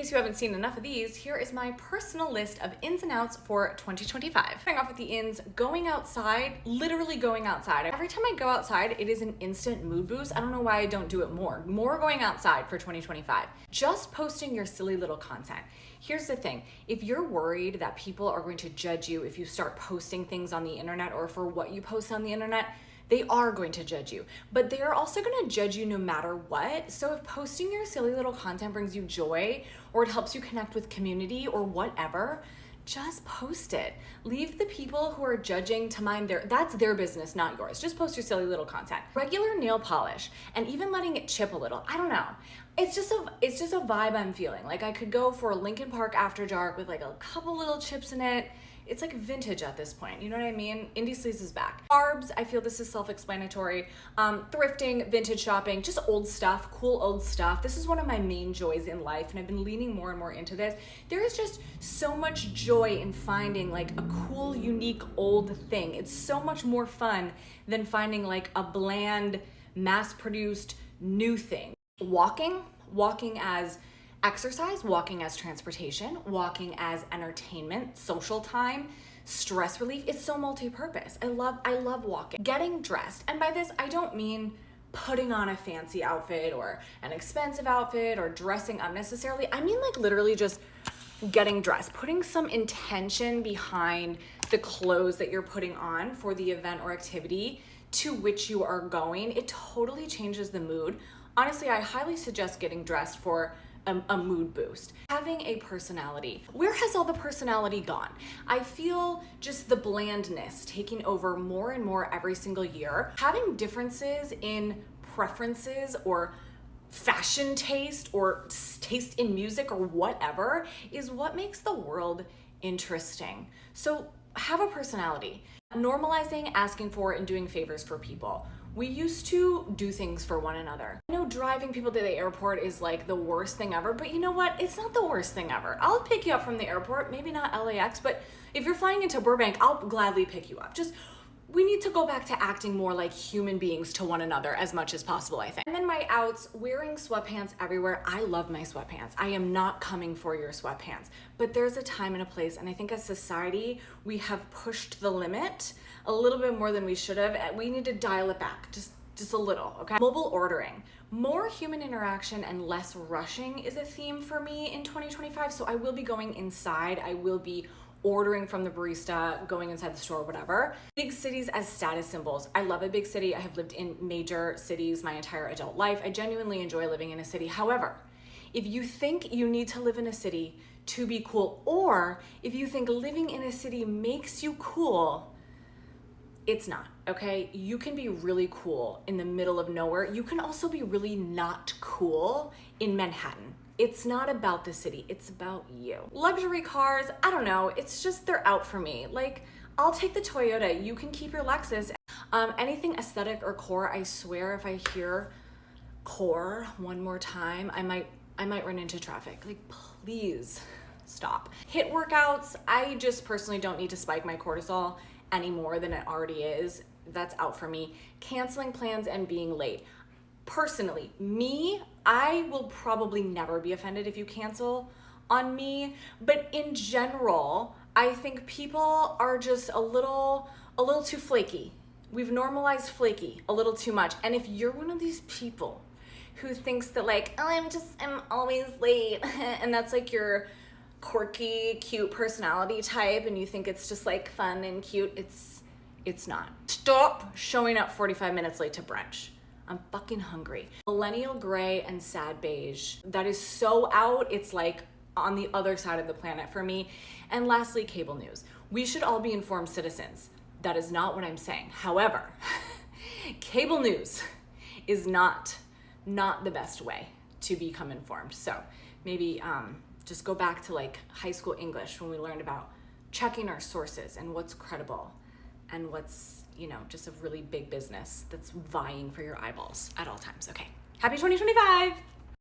case you haven't seen enough of these, here is my personal list of ins and outs for 2025. Starting off with the ins, going outside, literally going outside. Every time I go outside, it is an instant mood boost. I don't know why I don't do it more. More going outside for 2025. Just posting your silly little content. Here's the thing, if you're worried that people are going to judge you if you start posting things on the internet or for what you post on the internet, they are going to judge you, but they are also going to judge you no matter what. So if posting your silly little content brings you joy or it helps you connect with community or whatever, just post it. Leave the people who are judging to mind that's their business, not yours. Just post your silly little content. Regular nail polish and even letting it chip a little. I don't know. It's just a vibe I'm feeling. Like I could go for a Linkin Park After Dark with like a couple little chips in it. It's like vintage at this point, you know what I mean? Indie Sleaze is back. Carbs, I feel this is self-explanatory. Thrifting, vintage shopping, just old stuff, cool old stuff. This is one of my main joys in life, and I've been leaning more and more into this. There is just so much joy in finding like a cool, unique old thing. It's so much more fun than finding like a bland, mass-produced new thing. Walking as exercise, walking as transportation, walking as entertainment, social time, stress relief. It's so multi-purpose. I love walking. Getting dressed, and by this I don't mean putting on a fancy outfit or an expensive outfit or dressing unnecessarily. I mean like literally just getting dressed, putting some intention behind the clothes that you're putting on for the event or activity to which you are going. It totally changes the mood. Honestly, I highly suggest getting dressed for a mood boost. Having a personality. Where has all the personality gone? I feel just the blandness taking over more and more every single year. Having differences in preferences or fashion taste or taste in music or whatever is what makes the world interesting. So have a personality. Normalizing asking for and doing favors for people. We used to do things for one another. I know driving people to the airport is like the worst thing ever, but you know what? It's not the worst thing ever. I'll pick you up from the airport, maybe not LAX, but if you're flying into Burbank, I'll gladly pick you up. We need to go back to acting more like human beings to one another as much as possible, I think. And then my outs, wearing sweatpants everywhere. I love my sweatpants. I am not coming for your sweatpants, but there's a time and a place, and I think as society, we have pushed the limit a little bit more than we should have. We need to dial it back, just a little, okay? Mobile ordering. More human interaction and less rushing is a theme for me in 2025, so I will be going inside. I will be ordering from the barista, going inside the store, whatever. Big cities as status symbols. I love a big city. I have lived in major cities my entire adult life. I genuinely enjoy living in a city. However, if you think you need to live in a city to be cool, or if you think living in a city makes you cool, it's not, okay? You can be really cool in the middle of nowhere. You can also be really not cool in Manhattan. It's not about the city, it's about you. Luxury cars, I don't know, it's just they're out for me. Like, I'll take the Toyota, you can keep your Lexus. Anything aesthetic or core, I swear if I hear core one more time, I might run into traffic. Like, please stop. HIIT workouts, I just personally don't need to spike my cortisol any more than it already is. That's out for me. Canceling plans and being late. Personally, me, I will probably never be offended if you cancel on me, but in general, I think people are just a little too flaky. We've normalized flaky a little too much. And if you're one of these people who thinks that like, oh, I'm always late, and that's like your quirky, cute personality type, and you think it's just like fun and cute, it's not. Stop showing up 45 minutes late to brunch. I'm fucking hungry. Millennial gray and sad beige. That is so out. It's like on the other side of the planet for me. And lastly, cable news. We should all be informed citizens. That is not what I'm saying. However, cable news is not the best way to become informed. So maybe just go back to like high school English when we learned about checking our sources and what's credible and what's, you know, just a really big business that's vying for your eyeballs at all times. Okay, happy 2025.